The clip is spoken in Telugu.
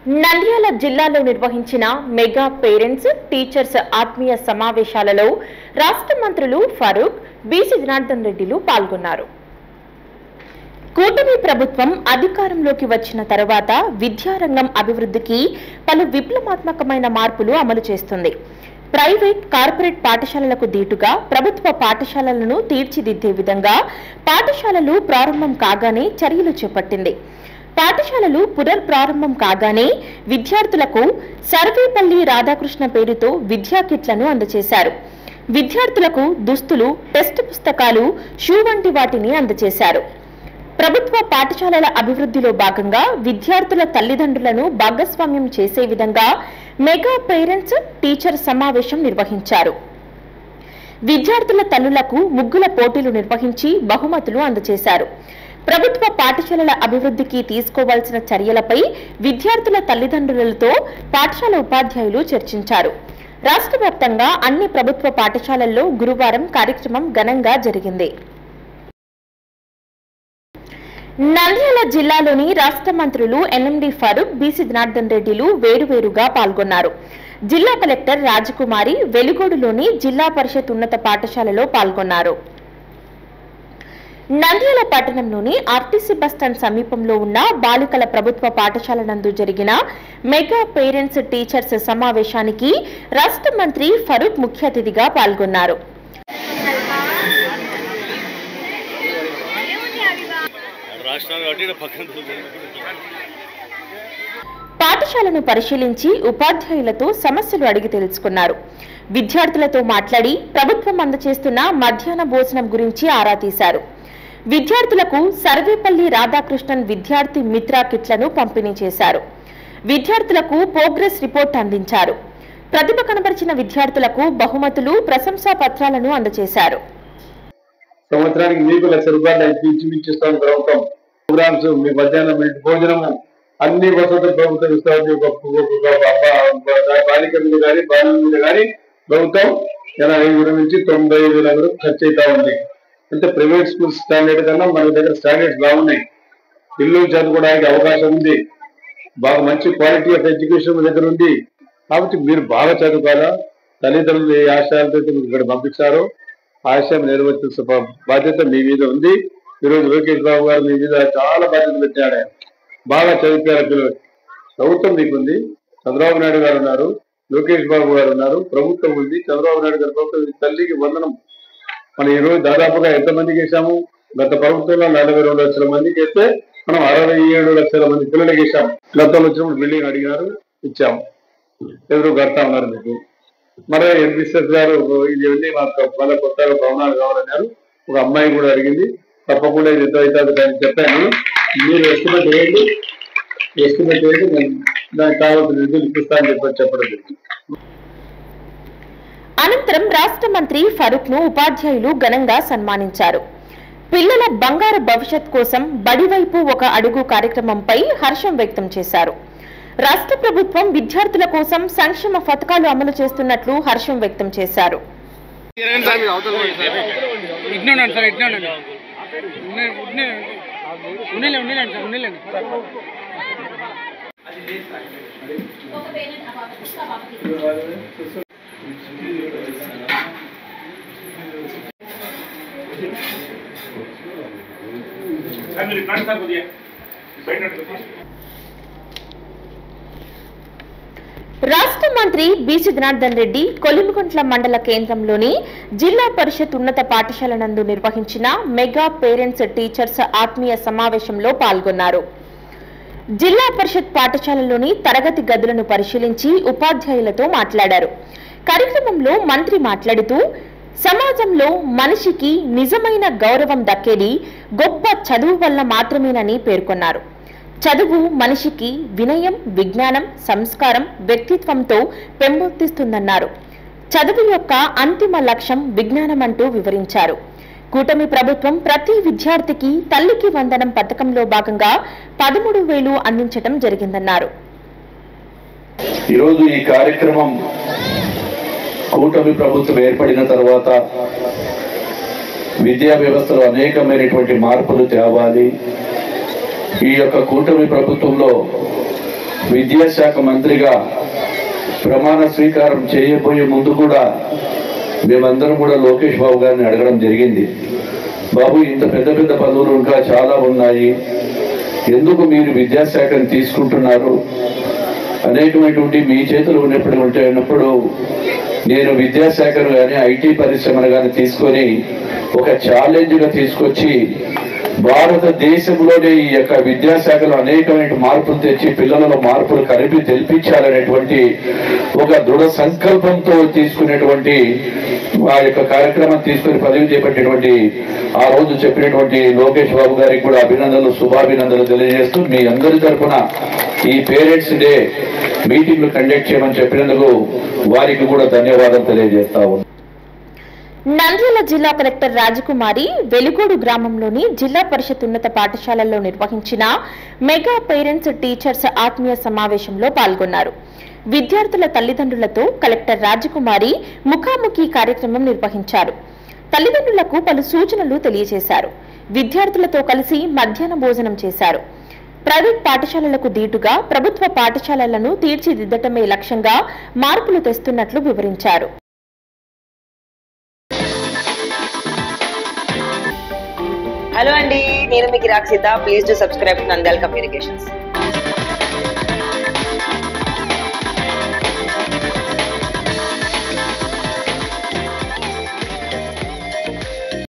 నంద్యాల జిల్లాలో నిర్వహించిన మెగా పేరెంట్స్ టీచర్స్ ఆత్మీయ సమావేశాలలో రాష్ట్ర మంత్రులు ఫరూక్, బీసీ జనార్దన్ రెడ్డిలు పాల్గొన్నారు. కూటమి ప్రభుత్వం అధికారంలోకి వచ్చిన తర్వాత విద్యారంగం అభివృద్ధికి పలు విప్లవాత్మకమైన మార్పులు అమలు చేస్తుంది. ప్రైవేట్, కార్పొరేట్ పాఠశాలలకు దీటుగా ప్రభుత్వ పాఠశాలలను తీర్చిదిద్దే విధంగా పాఠశాలలు ప్రారంభం కాగానే చర్యలు చేపట్టింది. పాఠశాలలు పునర్ప్రారంభం కాగానే విద్యార్థులకు సర్వేపల్లి రాధాకృష్ణ పేరుతో విద్యా కిట్లను అందజేశారు. విద్యార్థులకు దుస్తులు, టెక్స్ట్ పుస్తకాలు, షూ వంటి వాటిని అందజేశారు. ప్రభుత్వ పాఠశాలల అభివృద్ధిలో భాగంగా విద్యార్థుల తల్లిదండ్రులను భాగస్వామ్యం చేసే విధంగా మెగా పేరెంట్స్ టీచర్ సమావేశం నిర్వహించారు. విద్యార్థుల తల్లులకు ముగ్గుల పోటీలు నిర్వహించి బహుమతులు అందజేశారు. ప్రభుత్వ పాఠశాలల అభివృద్ధికి తీసుకోవాల్సిన చర్యలపై విద్యార్థుల తల్లిదండ్రులతో పాఠశాల ఉపాధ్యాయులు చర్చించారు. రాష్ట్ర వ్యాప్తంగా అన్ని ప్రభుత్వ పాఠశాలల్లో గురువారం కార్యక్రమం ఘనంగా జరిగింది. నంద్యాల జిల్లాలోని రాష్ట్ర మంత్రులు ఎన్ఎండి ఫరూక్, బీసీ జనార్దన్ రెడ్డిలు వేరువేరుగా పాల్గొన్నారు. జిల్లా కలెక్టర్ రాజకుమారి వెలుగోడులోని జిల్లా పరిషత్ ఉన్నత పాఠశాలలో పాల్గొన్నారు. నంద్యాల పట్టణంలోని ఆర్టీసీ బస్టాండ్ సమీపంలో ఉన్న బాలికల ప్రభుత్వ పాఠశాల నందు జరిగిన మెగా పేరెంట్స్ టీచర్స్ సమావేశానికి రాష్ట్ర మంత్రి ఫరూక్ ముఖ్య అతిథిగా పాల్గొన్నారు. పాఠశాలను పరిశీలించి ఉపాధ్యాయులతో సమస్యలు అడిగి తెలుసుకున్నారు. విద్యార్థులతో మాట్లాడి ప్రభుత్వం అందజేస్తున్న మధ్యాహ్న భోజనం గురించి ఆరా తీశారు. విద్యార్థులకు సర్వేపల్లి రాధాకృష్ణన్ విద్యార్థి మిత్ర కిట్లను పంపిణీ చేశారు. విద్యార్థులకు ప్రోగ్రెస్ రిపోర్ట్ అందించారు. ప్రతిభ కనబరిచిన విద్యార్థులకు బహుమతులు, ప్రశంసా పత్రాలను అందజేశారు. సంవత్సరానికి మీకు ₹1,00,000 ప్రభుత్వం ప్రోగ్రామ్స్, మీ మధ్యాహ్నం భోజనము, అన్ని వసతులు ప్రభుత్వం ఇస్తుంది. బాలికల మీద కానీ బాలుల మీద కానీ ప్రభుత్వం 85,000 నుంచి 90,000 వరకు ఖర్చు అవుతా ఉంది. అంటే ప్రైవేట్ స్కూల్ స్టాండర్డ్ కన్నా మన దగ్గర స్టాండర్డ్స్ బాగున్నాయి. పిల్లలు చదువుకోవడానికి అవకాశం ఉంది. బాగా మంచి క్వాలిటీ ఆఫ్ ఎడ్యుకేషన్ మన దగ్గర ఉంది. కాబట్టి మీరు బాగా చదువుకోవాలా. తల్లిదండ్రులు ఏ ఆశయాలతో ఇక్కడ పంపించారో ఆశయం నెరవేర్చాల్సిన బాధ్యత మీ మీద ఉంది. ఈరోజు లోకేష్ బాబు గారు మీ మీద చాలా బాధ్యత పెట్టాడు. బాగా చదివారు పిల్లలు. ప్రభుత్వం మీకుంది. చంద్రబాబు నాయుడు గారు ఉన్నారు, లోకేష్ బాబు గారు ఉన్నారు, ప్రభుత్వం ఉంది. చంద్రబాబు నాయుడు గారు ప్రభుత్వం తల్లికి వందనం. మనం ఈరోజు దాదాపుగా ఎంతమందికి వేసాము? గత ప్రభుత్వంలో 42 లక్షల మందికి వేస్తే మనం 67 లక్షల మంది పిల్లలకి వేసాము. గతంలో వచ్చినప్పుడు బిల్డింగ్ అడిగినారు, ఇచ్చాము. ఎవరు కడతా ఉన్నారు మీకు. మరి ఎంపీఎస్ గారు ఇది మాకు మళ్ళీ కొత్తగా భవనాలు కావాలన్నారు. ఒక అమ్మాయి కూడా అడిగింది. తప్పకుండా ఇది ఎంత అవుతుంది కానీ చెప్పాను. మీరు ఎస్టిమేట్ వేయండి, నేను దానికి కావాల్సిన నిధులు ఇప్పిస్తానని చెప్పడం జరిగింది. అనంతరం రాష్ట్ర మంత్రి ఫరూక్ ను ఉపాధ్యాయులు ఘనంగా సన్మానించారు. పిల్లల బంగారు భవిష్యత్ కోసం బడివైపు ఒక అడుగు కార్యక్రమంపై హర్షం వ్యక్తం చేశారు. రాష్ట్ర ప్రభుత్వం విద్యార్థుల కోసం సంక్షేమ పథకాలు అమలు చేస్తున్నట్లు హర్షం వ్యక్తం చేశారు. రాష్ట్ర మంత్రి బీసీ జనార్దన్ రెడ్డి కొలిమిగుంట్ల మండల కేంద్రంలోని జిల్లా పరిషత్ ఉన్నత పాఠశాల నందు నిర్వహించిన మెగా పేరెంట్స్ టీచర్స్ ఆత్మీయ సమావేశంలో పాల్గొన్నారు. జిల్లా పరిషత్ పాఠశాలలోని తరగతి గదులను పరిశీలించి ఉపాధ్యాయులతో మాట్లాడారు. కార్యక్రమంలో మంత్రి మాట్లాడుతూ సమాజంలో మనిషికి నిజమైన గౌరవం దక్కేది గొప్ప చదువు వల్ల మాత్రమేనని పేర్కొన్నారు. చదువు మనిషికి వినయం, విజ్ఞానం, సంస్కారం, వ్యక్తిత్వంతో పెంపొందిస్తుందన్నారు. చదువు యొక్క అంతిమ లక్ష్యం విజ్ఞానం అంటూ వివరించారు. కూటమి ప్రభుత్వం ప్రతి విద్యార్థికి తల్లికి వందనం పథకంలో భాగంగా 13,000 అందించడం జరిగిందన్నారు. ఈరోజు ఈ కార్యక్రమం కూటమి ప్రభుత్వం ఏర్పడిన తర్వాత విద్యా వ్యవస్థలో అనేకమైనటువంటి మార్పులు తేవాలి. ఈ యొక్క కూటమి ప్రభుత్వంలో విద్యాశాఖ మంత్రిగా ప్రమాణ స్వీకారం చేయబోయే ముందు కూడా మేమందరం కూడా లోకేష్ బాబు గారిని అడగడం జరిగింది. బాబు, ఇంత పెద్ద పెద్ద పదవులు ఇంకా చాలా ఉన్నాయి, ఎందుకు మీరు విద్యాశాఖను తీసుకుంటున్నారు? అనేకమైనటువంటి మీ చేతులు ఉన్నప్పుడు నేను విద్యాశాఖను కానీ ఐటీ పరిశ్రమను కానీ తీసుకొని ఒక ఛాలెంజ్గా తీసుకొచ్చి భారతదేశంలోనే ఈ యొక్క విద్యాశాఖలో అనేకమైన మార్పులు తెచ్చి పిల్లలలో మార్పులు తెలిపించాలనేటువంటి ఒక దృఢ సంకల్పంతో తీసుకునేటువంటి ఆ యొక్క కార్యక్రమం తీసుకుని పదవి చేపట్టినటువంటి ఆ రోజు చెప్పినటువంటి లోకేష్ బాబు గారికి కూడా అభినందనలు, శుభాభినందనలు తెలియజేస్తూ మీ అందరి తరఫున ఈ పేరెంట్స్ డే మీటింగ్లు కండక్ట్ చేయమని చెప్పినందుకు వారికి కూడా ధన్యవాదాలు తెలియజేస్తా ఉన్నాను. నంద్యాల జిల్లా కలెక్టర్ రాజకుమారి వెలుగోడు గ్రామంలోని జిల్లా పరిషత్ ఉన్నత పాఠశాలల్లో నిర్వహించిన మెగా పేరెంట్స్ టీచర్స్ ఆత్మీయ సమావేశంలో పాల్గొన్నారు. విద్యార్థుల తల్లిదండ్రులతో కలెక్టర్ రాజకుమారి ముఖాముఖి కార్యక్రమం నిర్వహించారు. తల్లిదండ్రులకు పలు సూచనలు తెలియజేశారు. విద్యార్థులతో కలిసి మధ్యాహ్న భోజనం చేశారు. ప్రైవేట్ పాఠశాలలకు దీటుగా ప్రభుత్వ పాఠశాలలను తీర్చిదిద్దటమే లక్ష్యంగా మార్పులు తెస్తున్నట్లు వివరించారు. హలో అండి, నేను మీకు Rakshitha. Please to subscribe Nandyal communications.